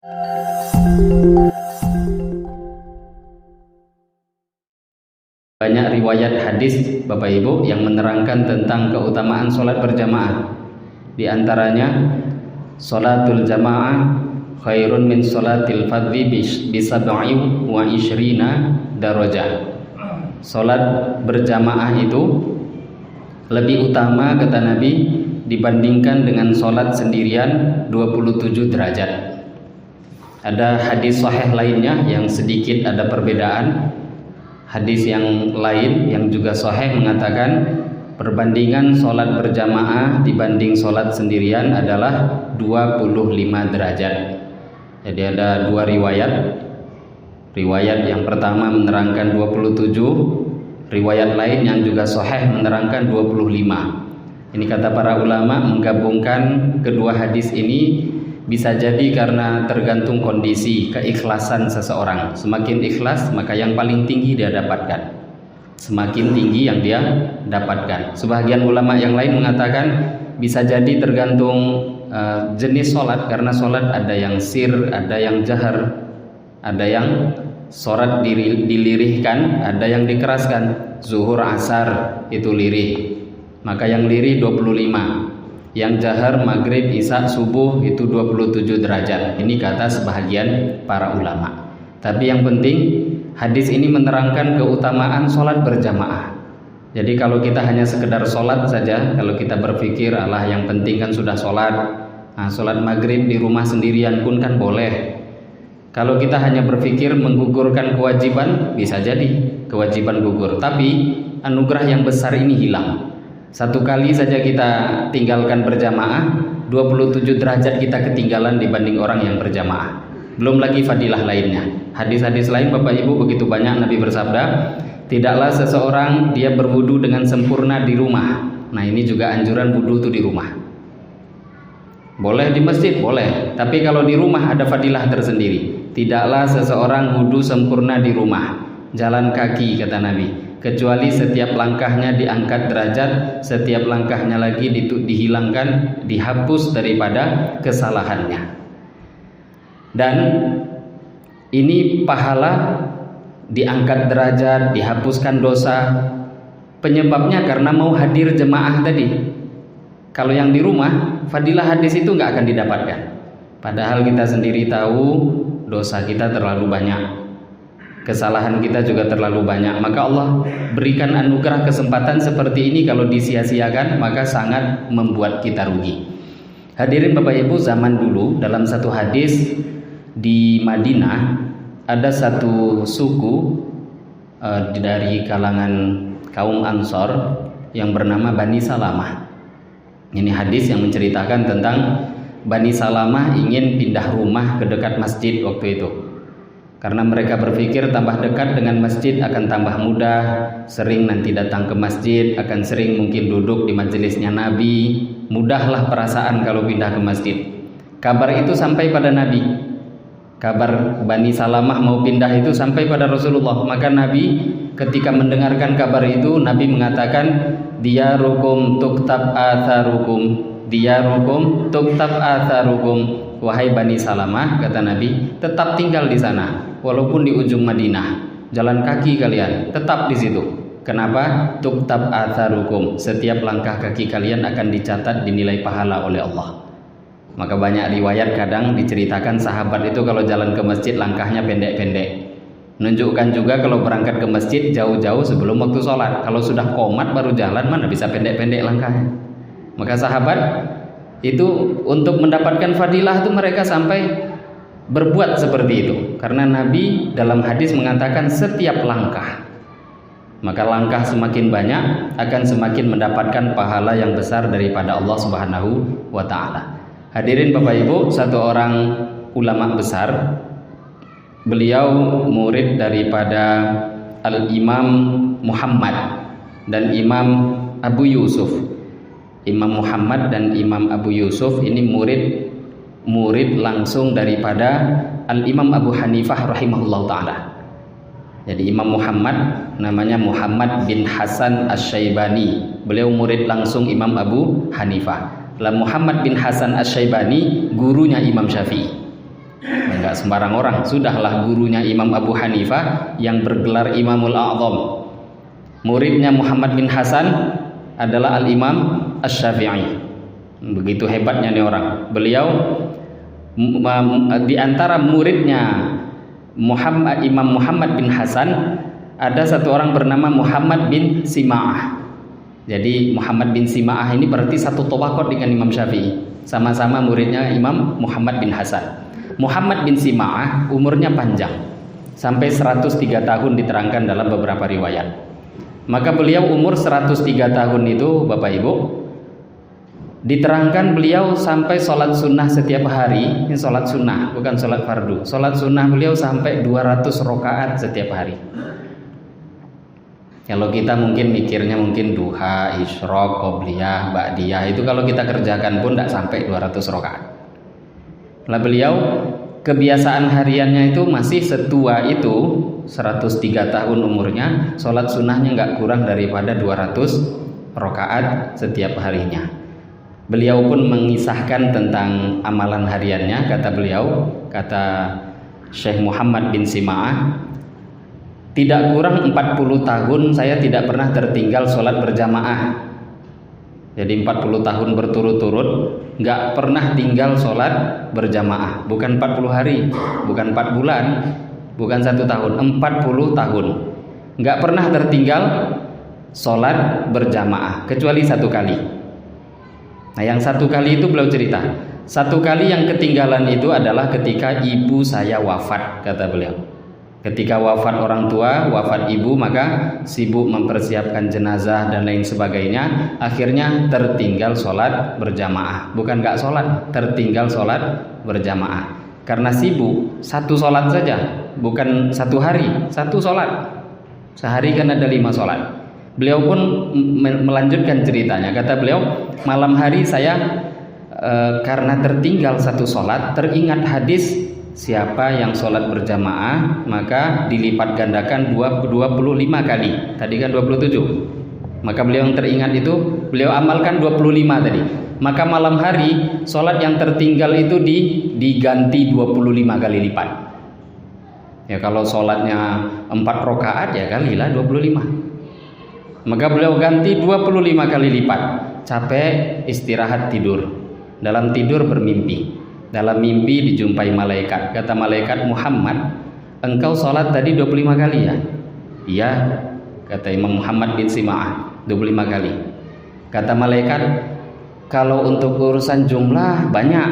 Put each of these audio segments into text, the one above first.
Banyak riwayat hadis Bapak Ibu yang menerangkan tentang keutamaan sholat berjamaah. Di antaranya sholatul jamaah khairun min sholatil fadhi bisab'i wa ishrina darajah. Sholat berjamaah itu lebih utama kata Nabi dibandingkan dengan sholat sendirian 27 derajat. Ada hadis sahih lainnya yang sedikit ada perbedaan. Hadis yang lain yang juga sahih mengatakan perbandingan sholat berjamaah dibanding sholat sendirian adalah 25 derajat. Jadi ada dua riwayat. Riwayat yang pertama menerangkan 27, riwayat lain yang juga sahih menerangkan 25. Ini kata para ulama menggabungkan kedua hadis ini bisa jadi karena tergantung kondisi keikhlasan seseorang. Semakin ikhlas maka yang paling tinggi dia dapatkan. Semakin tinggi yang dia dapatkan. Sebagian ulama yang lain mengatakan bisa jadi tergantung jenis sholat, karena sholat ada yang sir, ada yang jahar, ada yang sholat dilirihkan, ada yang dikeraskan. Zuhur, asar itu lirih, maka yang lirih 25. Yang jahar, maghrib, isya, subuh itu 27 derajat. Ini kata sebahagian para ulama. Tapi yang penting hadis ini menerangkan keutamaan sholat berjamaah. Jadi kalau kita hanya sekedar sholat saja, kalau kita berpikir Allah yang penting kan sudah sholat, nah, sholat maghrib di rumah sendirian pun kan boleh. Kalau kita hanya berpikir menggugurkan kewajiban, bisa jadi kewajiban gugur, tapi anugerah yang besar ini hilang. Satu kali saja kita tinggalkan berjamaah, 27 derajat kita ketinggalan dibanding orang yang berjamaah. Belum lagi fadilah lainnya. Hadis-hadis lain Bapak Ibu begitu banyak. Nabi bersabda, tidaklah seseorang dia berwudu dengan sempurna di rumah. Nah ini juga anjuran wudu itu di rumah. Boleh di masjid, boleh. Tapi kalau di rumah ada fadilah tersendiri. Tidaklah seseorang wudu sempurna di rumah. Jalan kaki kata Nabi, kecuali setiap langkahnya diangkat derajat, setiap langkahnya lagi dihilangkan, dihapus daripada kesalahannya. Dan ini pahala diangkat derajat, dihapuskan dosa, penyebabnya karena mau hadir jemaah tadi. Kalau yang di rumah, fadilah hadis itu nggak akan didapatkan. Padahal kita sendiri tahu dosa kita terlalu banyak, kesalahan kita juga terlalu banyak. Maka Allah berikan anugerah kesempatan seperti ini, kalau disia-siakan maka sangat membuat kita rugi. Hadirin Bapak Ibu, zaman dulu dalam satu hadis di Madinah ada satu suku dari kalangan kaum Ansor yang bernama Bani Salamah. Ini hadis yang menceritakan tentang Bani Salamah ingin pindah rumah ke dekat masjid waktu itu. Karena mereka berpikir tambah dekat dengan masjid akan tambah mudah, sering nanti datang ke masjid, akan sering mungkin duduk di majelisnya Nabi, mudahlah perasaan kalau pindah ke masjid. Kabar itu sampai pada Nabi. Kabar Bani Salamah mau pindah itu sampai pada Rasulullah. Maka Nabi ketika mendengarkan kabar itu, Nabi mengatakan, diyarukum tuktab atharukum, diyarukum tuktab atharukum. Wahai Bani Salamah, kata Nabi, tetap tinggal di sana, walaupun di ujung Madinah, jalan kaki kalian, tetap di situ. Kenapa? Tuktab atharukum, setiap langkah kaki kalian akan dicatat dinilai pahala oleh Allah. Maka banyak riwayat kadang diceritakan sahabat itu kalau jalan ke masjid langkahnya pendek-pendek. Menunjukkan juga kalau berangkat ke masjid jauh-jauh sebelum waktu sholat. Kalau sudah qomat baru jalan, mana bisa pendek-pendek langkahnya. Maka sahabat itu untuk mendapatkan fadilah itu mereka sampai berbuat seperti itu. Karena Nabi dalam hadis mengatakan setiap langkah, maka langkah semakin banyak akan semakin mendapatkan pahala yang besar daripada Allah Subhanahu wa ta'ala. Hadirin Bapak Ibu, satu orang ulama besar, beliau murid daripada Al-Imam Muhammad dan Imam Abu Yusuf. Imam Muhammad dan Imam Abu Yusuf ini murid langsung daripada Al-Imam Abu Hanifah rahimahullah ta'ala. Jadi Imam Muhammad namanya Muhammad bin Hasan Asy-Syaibani. Beliau murid langsung Imam Abu Hanifah. Muhammad bin Hasan Asy-Syaibani gurunya Imam Syafi'i. Enggak sembarang orang. Sudahlah gurunya Imam Abu Hanifah yang bergelar Imamul A'zam. Muridnya Muhammad bin Hasan adalah Al-Imam Asy-Syafi'i. Begitu hebatnya nih orang. Beliau di antara muridnya Imam Muhammad bin Hasan ada satu orang bernama Muhammad bin Sima'ah. Jadi Muhammad bin Sima'ah ini berarti satu tabaqat dengan Imam Syafi'i. Sama-sama muridnya Imam Muhammad bin Hasan. Muhammad bin Sima'ah umurnya panjang, sampai 103 tahun diterangkan dalam beberapa riwayat. Maka beliau umur 103 tahun itu Bapak Ibu, diterangkan beliau sampai sholat sunnah setiap hari. Ini sholat sunnah, bukan sholat fardu. Sholat sunnah beliau sampai 200 rakaat setiap hari. Kalau kita mungkin mikirnya mungkin duha, isyraq, qobliyah, ba'diyah, itu kalau kita kerjakan pun tidak sampai 200 rakaat. Lah beliau kebiasaan hariannya itu masih setua itu, 103 tahun umurnya, sholat sunnahnya nggak kurang daripada 200 rakaat setiap harinya. Beliau pun mengisahkan tentang amalan hariannya. Kata beliau, kata Syekh Muhammad bin Sima'ah, tidak kurang 40 tahun saya tidak pernah tertinggal sholat berjamaah. Jadi 40 tahun berturut-turut nggak pernah tinggal sholat berjamaah. Bukan 40 hari, bukan 4 bulan, bukan 1 tahun, 40 tahun nggak pernah tertinggal sholat berjamaah kecuali 1 kali. Nah, yang 1 kali itu beliau cerita, 1 kali yang ketinggalan itu adalah ketika ibu saya wafat, kata beliau. Ketika wafat orang tua, wafat ibu, maka sibuk mempersiapkan jenazah dan lain sebagainya. Akhirnya tertinggal sholat berjamaah. Bukan gak sholat, tertinggal sholat berjamaah. Karena sibuk, 1 sholat saja, bukan 1 hari, 1 sholat. Sehari kan ada 5 sholat. Beliau pun melanjutkan ceritanya. Kata beliau, malam hari saya karena tertinggal 1 sholat, teringat hadis, siapa yang sholat berjamaah maka dilipat gandakan 25 kali. Tadi kan 27. Maka beliau yang teringat itu, beliau amalkan 25 tadi. Maka malam hari sholat yang tertinggal itu diganti 25 kali lipat. Ya kalau sholatnya 4 rakaat ya kalilah 25. Maka beliau ganti 25 kali lipat. Capek, istirahat, tidur. Dalam tidur bermimpi. Dalam mimpi dijumpai malaikat. Kata malaikat, Muhammad, engkau sholat tadi 25 kali ya? Iya, kata Imam Muhammad bin Sima'ah, 25 kali. Kata malaikat, kalau untuk urusan jumlah banyak,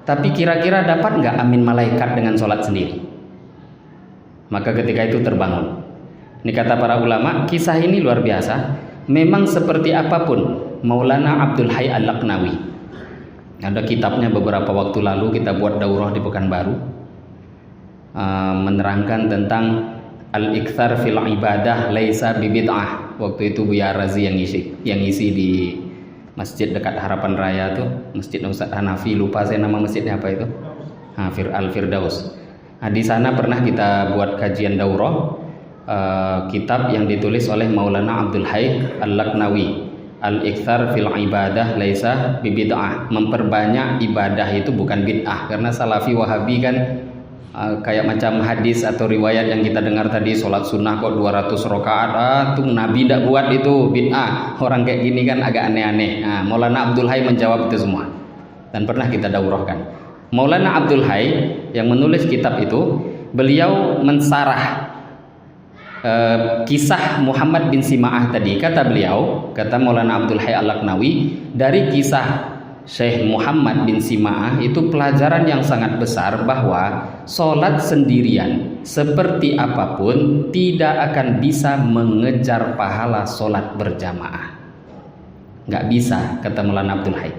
tapi kira-kira dapat nggak amin malaikat dengan sholat sendiri? Maka ketika itu terbangun. Ini kata para ulama, kisah ini luar biasa. Memang seperti apapun, Maulana Abdul Hayy Al-Laqnawi, ada kitabnya beberapa waktu lalu kita buat daurah di Pekanbaru, menerangkan tentang al-iktsar fil ibadah laisa bibid'ah. Waktu itu Buya Razi yang ngisi di masjid dekat Harapan Raya tuh, Masjid Ustaz Hanafi, lupa saya nama masjidnya apa itu, Al-Firdaus. Nah, di sana pernah kita buat kajian daurah, kitab yang ditulis oleh Maulana Abdul Hayy Al-Laqnawi, Al-iktsar fil ibadah laisa bibid'ah. Memperbanyak ibadah itu bukan bid'ah. Karena Salafi Wahabi kan kayak macam hadis atau riwayat yang kita dengar tadi, sholat sunnah kok 200 rakaat, tuh Nabi tidak buat, itu bid'ah. Orang kayak gini kan agak aneh-aneh. Nah, Maulana Abdul Hayy menjawab itu semua dan pernah kita daurahkan. Maulana Abdul Hayy yang menulis kitab itu, beliau mensarah kisah Muhammad bin Sima'ah tadi. Kata beliau, kata Maulana Abdul Hayy Al-Laqnawi, dari kisah Syekh Muhammad bin Sima'ah itu pelajaran yang sangat besar bahwa sholat sendirian seperti apapun tidak akan bisa mengejar pahala sholat berjamaah. Nggak bisa, kata Maulana Abdul Hayy.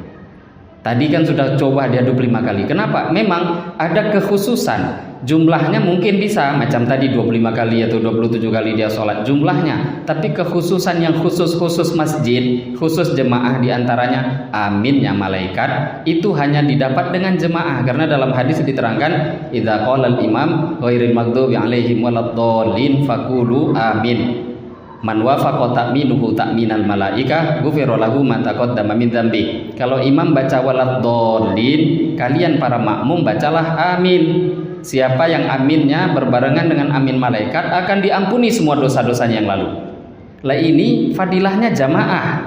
Tadi kan sudah coba dia 25 kali. Kenapa? Memang ada kekhususan. Jumlahnya mungkin bisa macam tadi 25 kali atau 27 kali dia sholat jumlahnya. Tapi kekhususan yang khusus masjid, khusus jemaah diantaranya aminnya malaikat, itu hanya didapat dengan jemaah. Karena dalam hadis diterangkan, idza qala al-imam ghairil maghdubi alaihim waladdallin faqulu amin. Man wafaqa ta'minuhu ta'minal malaikah ghufira lahu ma taqaddama min dzambi. Kalau imam baca waladdallin, kalian para makmum bacalah amin. Siapa yang aminnya berbarengan dengan amin malaikat akan diampuni semua dosa-dosanya yang lalu. Lah ini fadilahnya jamaah,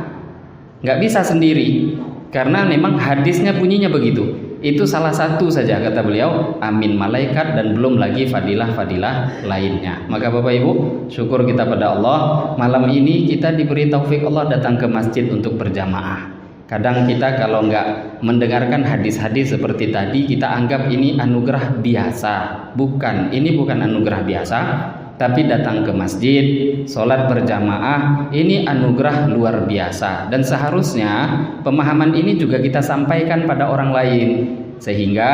nggak bisa sendiri, karena memang hadisnya bunyinya begitu. Itu salah satu saja kata beliau, amin malaikat, dan belum lagi fadilah-fadilah lainnya. Maka Bapak Ibu, syukur kita pada Allah, malam ini kita diberi taufik Allah datang ke masjid untuk berjamaah. Kadang kita kalau nggak mendengarkan hadis-hadis seperti tadi, kita anggap ini anugerah biasa. Bukan, ini bukan anugerah biasa, tapi datang ke masjid, sholat berjamaah, ini anugerah luar biasa. Dan seharusnya pemahaman ini juga kita sampaikan pada orang lain, sehingga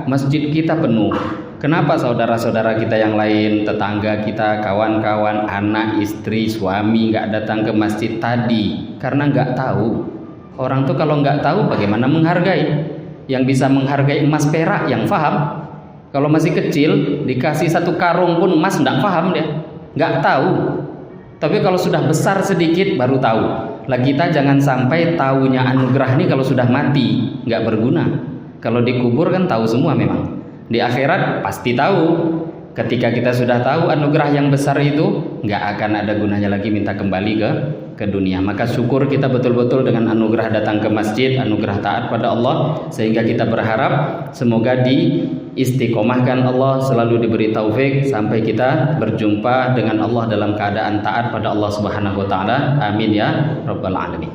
masjid kita penuh. Kenapa saudara-saudara kita yang lain, tetangga kita, kawan-kawan, anak, istri, suami nggak datang ke masjid tadi? Karena nggak tahu. Orang tuh kalau nggak tahu bagaimana menghargai? Yang bisa menghargai emas perak yang paham. Kalau masih kecil dikasih 1 karung pun emas nggak paham dia, nggak tahu. Tapi kalau sudah besar sedikit baru tahu. Lah kita jangan sampai taunya anugerah ini kalau sudah mati nggak berguna. Kalau dikubur kan tahu semua memang. Di akhirat pasti tahu. Ketika kita sudah tahu anugerah yang besar itu, nggak akan ada gunanya lagi minta kembali ke dunia. Maka syukur kita betul-betul dengan anugerah datang ke masjid, anugerah taat pada Allah, sehingga kita berharap semoga diistiqomahkan Allah, selalu diberi taufik sampai kita berjumpa dengan Allah dalam keadaan taat pada Allah Subhanahu wa taala. Amin ya rabbal alamin.